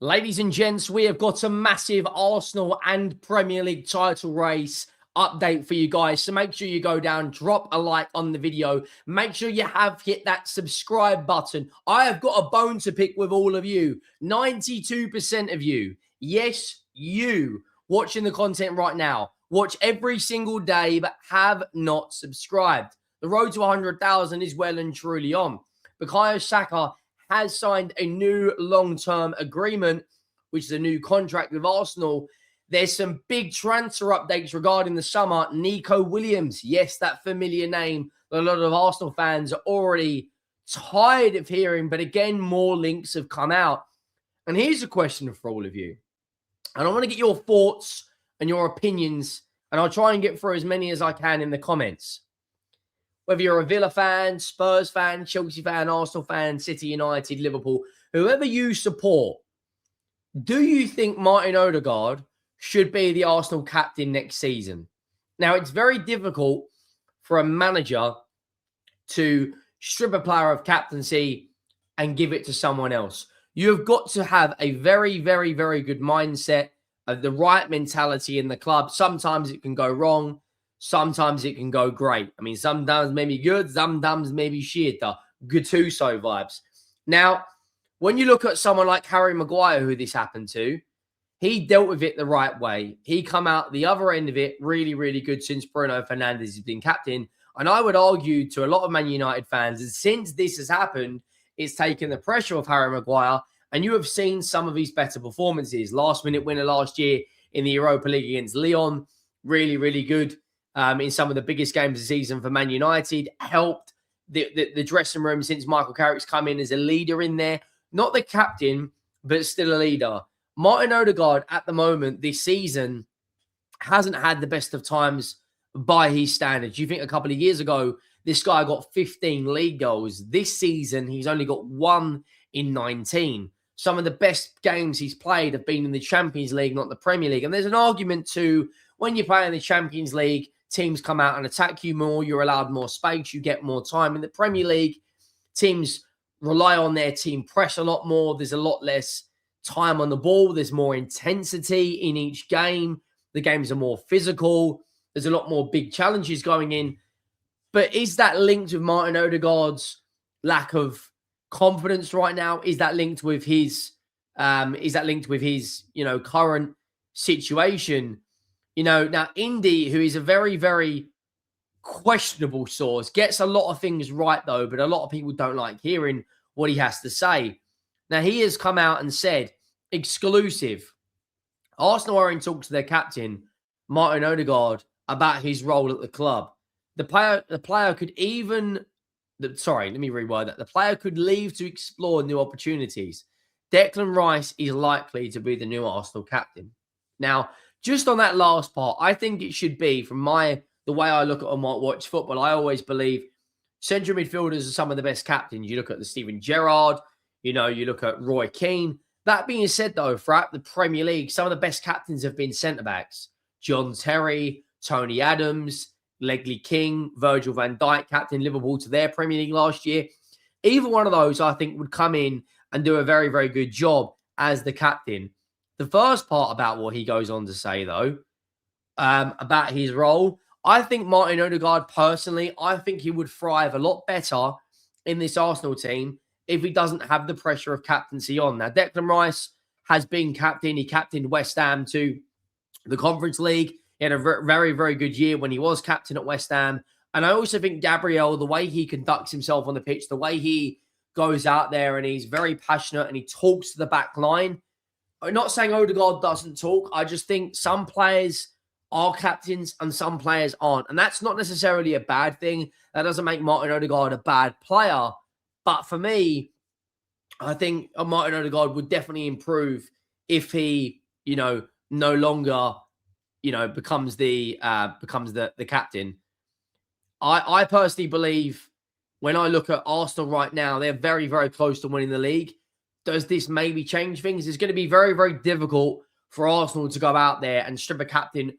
Ladies and gents, we have got a massive Arsenal and Premier League title race update for you guys. So make sure you go down, drop a like on the video. Make sure you have hit that subscribe button. I have got a bone to pick with all of you. 92% of you, yes, you watching the content right now, watch every single day but have not subscribed. The road to 100,000 is well and truly on. Bukayo Saka has signed a new long-term agreement, which is a new contract with Arsenal. There's some big transfer updates regarding the summer. Neco Williams, yes, that familiar name that a lot of Arsenal fans are already tired of hearing, but again, more links have come out. And here's a question for all of you. And I want to get your thoughts and your opinions, and I'll try and get through as many as I can in the comments. Whether you're a Villa fan, Spurs fan, Chelsea fan, Arsenal fan, City United, Liverpool, whoever you support, do you think Martin Odegaard should be the Arsenal captain next season? Now, it's very difficult for a manager to strip a player of captaincy and give it to someone else. You have got to have a very, very, very good mindset of the right mentality in the club. Sometimes it can go wrong. Sometimes it can go great. I mean, sometimes maybe good, sometimes maybe shit. Gattuso vibes. Now, when you look at someone like Harry Maguire, who this happened to, he dealt with it the right way. He come out the other end of it really, really good since Bruno Fernandes has been captain. And I would argue to a lot of Man United fans that since this has happened, it's taken the pressure off Harry Maguire. And you have seen some of his better performances. Last minute winner last year in the Europa League against Lyon. Really, really good. In some of the biggest games of the season for Man United, helped the dressing room since Michael Carrick's come in as a leader in there. Not the captain, but still a leader. Martin Odegaard at the moment this season hasn't had the best of times by his standards. You think a couple of years ago, this guy got 15 league goals. This season, he's only got 1 in 19. Some of the best games he's played have been in the Champions League, not the Premier League. And there's an argument to when you play in the Champions League, teams come out and attack you more. You're allowed more space. You get more time. In the Premier League, teams rely on their team press a lot more. There's a lot less time on the ball. There's more intensity in each game. The games are more physical. There's a lot more big challenges going in. But is that linked with Martin Odegaard's lack of confidence right now? Is that linked with his current situation? Now Indy, who is a very, very questionable source, gets a lot of things right, though, but a lot of people don't like hearing what he has to say. Now, he has come out and said, exclusive, Arsenal are in talks to their captain, Martin Odegaard, about his role at the club. The player could even, sorry, let me reword that. The player could leave to explore new opportunities. Declan Rice is likely to be the new Arsenal captain. Now, just on that last part, I think it should be, from the way I look at and watch football, I always believe central midfielders are some of the best captains. You look at the Steven Gerrard, you look at Roy Keane. That being said, though, throughout the Premier League, some of the best captains have been centre-backs. John Terry, Tony Adams, Ledley King, Virgil van Dijk, captain Liverpool to their Premier League last year. Either one of those, I think, would come in and do a very, very good job as the captain. The first part about what he goes on to say, though, about his role, I think Martin Odegaard, personally, I think he would thrive a lot better in this Arsenal team if he doesn't have the pressure of captaincy on. Now, Declan Rice has been captain. He captained West Ham to the Conference League. He had a very, very good year when he was captain at West Ham. And I also think Gabriel, the way he conducts himself on the pitch, the way he goes out there and he's very passionate and he talks to the back line. I'm not saying Odegaard doesn't talk. I just think some players are captains and some players aren't. And that's not necessarily a bad thing. That doesn't make Martin Odegaard a bad player. But for me, I think Martin Odegaard would definitely improve if he, no longer, becomes the captain. I personally believe when I look at Arsenal right now, they're very, very close to winning the league. Does this maybe change things? It's going to be very, very difficult for Arsenal to go out there and strip a captain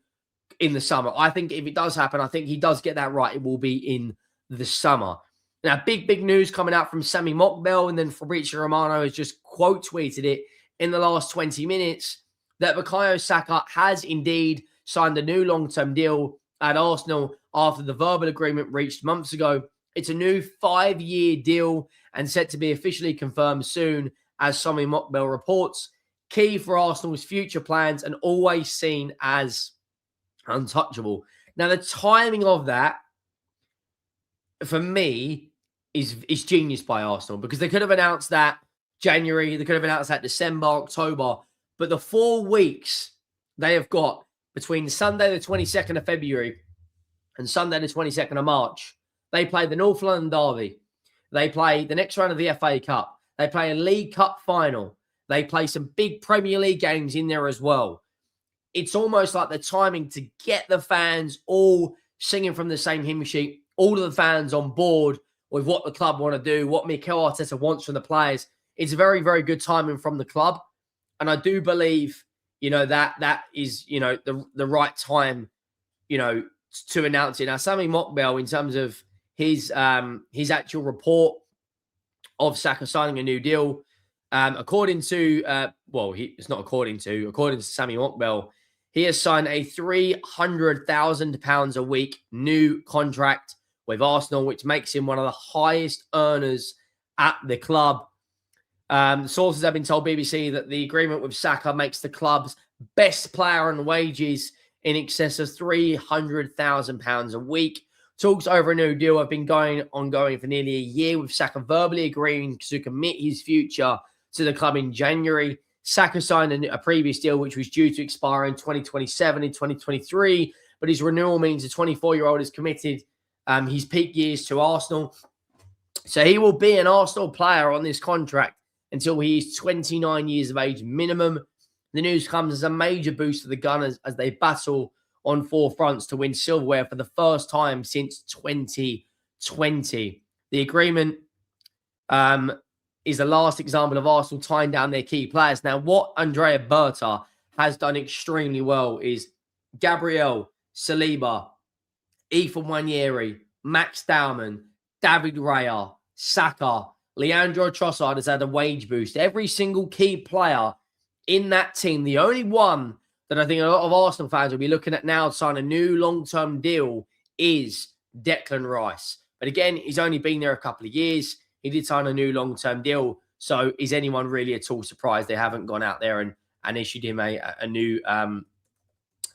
in the summer. I think if it does happen, I think he does get that right. It will be in the summer. Now, big news coming out from Sammy Mockbell, and then Fabrizio Romano has just quote tweeted it in the last 20 minutes that Bukayo Saka has indeed signed a new long-term deal at Arsenal after the verbal agreement reached months ago. It's a new 5-year deal and set to be officially confirmed soon, as Sami Mokbel reports. Key for Arsenal's future plans and always seen as untouchable. Now, the timing of that, for me, is genius by Arsenal, because they could have announced that January, they could have announced that December, October, but the 4 weeks they have got between Sunday the 22nd of February and Sunday the 22nd of March, they play the North London Derby. They play the next round of the FA Cup. They play a League Cup final. They play some big Premier League games in there as well. It's almost like the timing to get the fans all singing from the same hymn sheet, all of the fans on board with what the club want to do, what Mikel Arteta wants from the players. It's very, very good timing from the club. And I do believe, that is, the right time, to announce it. Now, Sami Mokbel, in terms of his actual report of Saka signing a new deal, according to Sami Mokbel, he has signed a £300,000 a week new contract with Arsenal, which makes him one of the highest earners at the club. Sources have been told BBC that the agreement with Saka makes the club's best player on wages in excess of £300,000 a week. Talks over a new deal have been ongoing for nearly a year, with Saka verbally agreeing to commit his future to the club in January. Saka signed a previous deal which was due to expire in 2027 and 2023, but his renewal means the 24-year-old has committed his peak years to Arsenal. So he will be an Arsenal player on this contract until he is 29 years of age minimum. The news comes as a major boost for the Gunners as they battle on 4 fronts to win silverware for the first time since 2020. The agreement is the last example of Arsenal tying down their key players. Now, what Andrea Berta has done extremely well is Gabriel Saliba, Ethan Nwaneri, Max Dowman, David Raya, Saka, Leandro Trossard has had a wage boost. Every single key player in that team, the only one that I think a lot of Arsenal fans will be looking at now to sign a new long-term deal is Declan Rice. But again, he's only been there a couple of years. He did sign a new long-term deal. So is anyone really at all surprised they haven't gone out there and issued him a new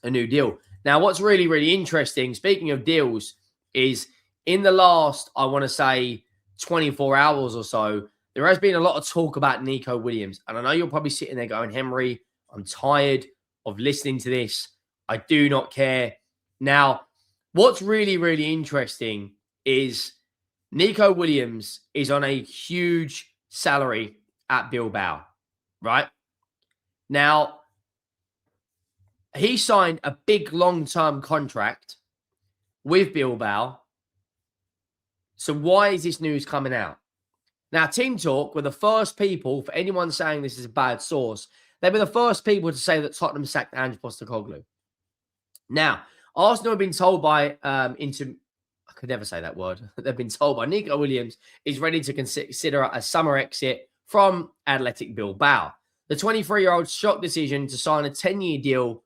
deal? Now, what's really, really interesting, speaking of deals, is in the last, I want to say, 24 hours or so, there has been a lot of talk about Neco Williams. And I know you're probably sitting there going, Henry, I'm tired of listening to this. I do not care. Now, what's really, really interesting is Neco Williams is on a huge salary at Bilbao, right? Now, he signed a big long-term contract with Bilbao. So why is this news coming out? Now, Team Talk were the first people, for anyone saying this is a bad source, they were the first people to say that Tottenham sacked Ange Postecoglou. Now, Arsenal have been told by I could never say that word. They've been told by Neco Williams is ready to consider a summer exit from Athletic Bilbao. The 23-year-old's shock decision to sign a 10-year deal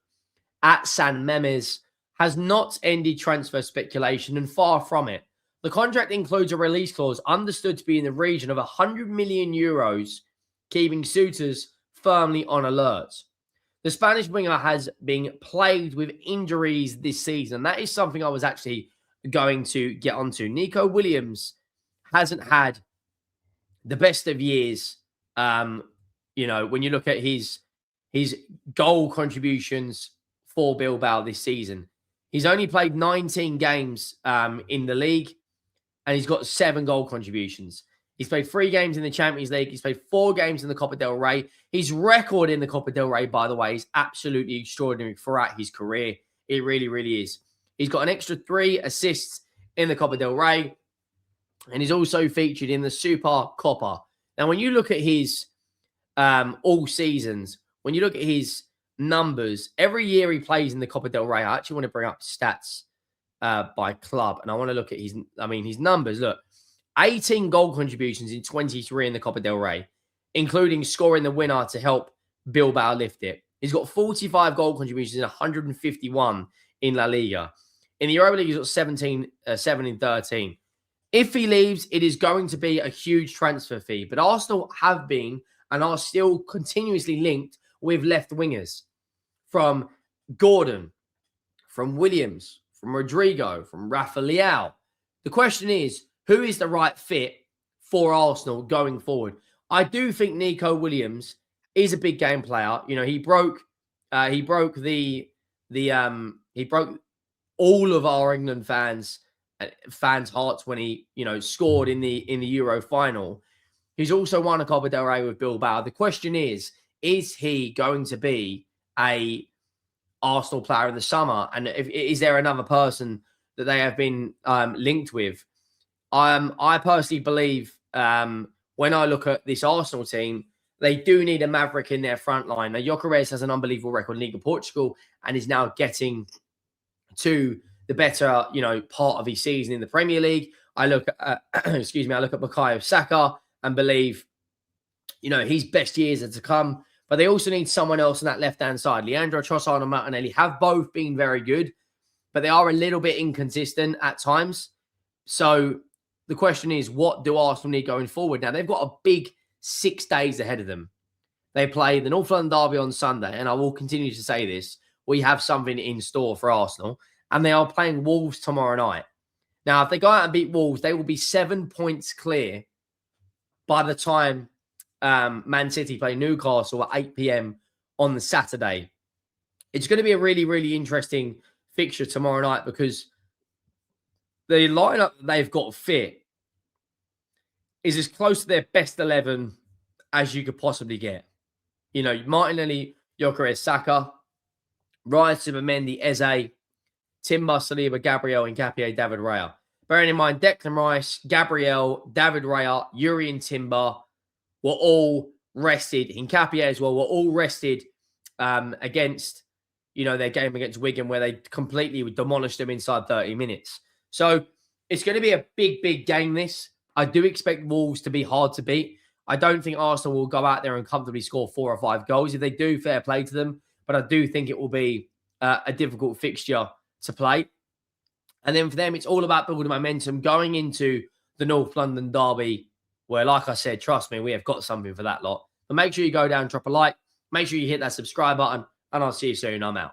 at San Mamés has not ended transfer speculation, and far from it. The contract includes a release clause understood to be in the region of 100 million euros, keeping suitors firmly on alert. The Spanish winger has been plagued with injuries this season. That is something I was actually going to get onto. Neco Williams hasn't had the best of years. When you look at his goal contributions for Bilbao this season, he's only played 19 games in the league, and he's got 7 goal contributions. He's played 3 games in the Champions League. He's played 4 games in the Copa del Rey. His record in the Copa del Rey, by the way, is absolutely extraordinary throughout his career. It really, really is. He's got an extra 3 assists in the Copa del Rey, and he's also featured in the Super Copa. Now, when you look at his all seasons, when you look at his numbers, every year he plays in the Copa del Rey, I actually want to bring up stats by club, and I want to look at his numbers. Look, 18 goal contributions in 23 in the Copa del Rey, including scoring the winner to help Bilbao lift it. He's got 45 goal contributions in 151 in La Liga. In the Europa League, he's got 7 in 13. If he leaves, it is going to be a huge transfer fee. But Arsenal have been and are still continuously linked with left wingers from Gordon, from Williams, from Rodrigo, from Rafael. The question is, who is the right fit for Arsenal going forward? I do think Neco Williams is a big game player. You know, he broke all of our England fans' hearts when he, scored in the Euro final. He's also won a Copa del Rey with Bilbao. The question is he going to be a Arsenal player in the summer? And is there another person that they have been linked with? I personally believe when I look at this Arsenal team, they do need a maverick in their front line. Now, Gyökeres has an unbelievable record in League of Portugal and is now getting to the better, part of his season in the Premier League. I look at, I look at Bukayo Saka and believe, his best years are to come. But they also need someone else on that left-hand side. Leandro Trossard and Martinelli have both been very good, but they are a little bit inconsistent at times. So the question is, what do Arsenal need going forward? Now, they've got a big 6 days ahead of them. They play the North London Derby on Sunday, and I will continue to say this. We have something in store for Arsenal, and they are playing Wolves tomorrow night. Now, if they go out and beat Wolves, they will be 7 points clear by the time Man City play Newcastle at 8 p.m. on the Saturday. It's going to be a really, really interesting fixture tomorrow night because the lineup that they've got fit is as close to their best 11 as you could possibly get. Martinelli, Gyökeres, Saka, Ryan Zubimendi, Eze, Timber, Saliba, Gabriel, and Nketiah, David Raya. Bearing in mind, Declan Rice, Gabriel, David Raya, Yuri and Timber were all rested. Nketiah as well were all rested against, their game against Wigan where they completely demolished them inside 30 minutes. So it's going to be a big, big game, this. I do expect Wolves to be hard to beat. I don't think Arsenal will go out there and comfortably score 4 or 5 goals. If they do, fair play to them. But I do think it will be a difficult fixture to play. And then for them, it's all about building momentum going into the North London Derby, where, like I said, trust me, we have got something for that lot. But make sure you go down, drop a like. Make sure you hit that subscribe button, and I'll see you soon. I'm out.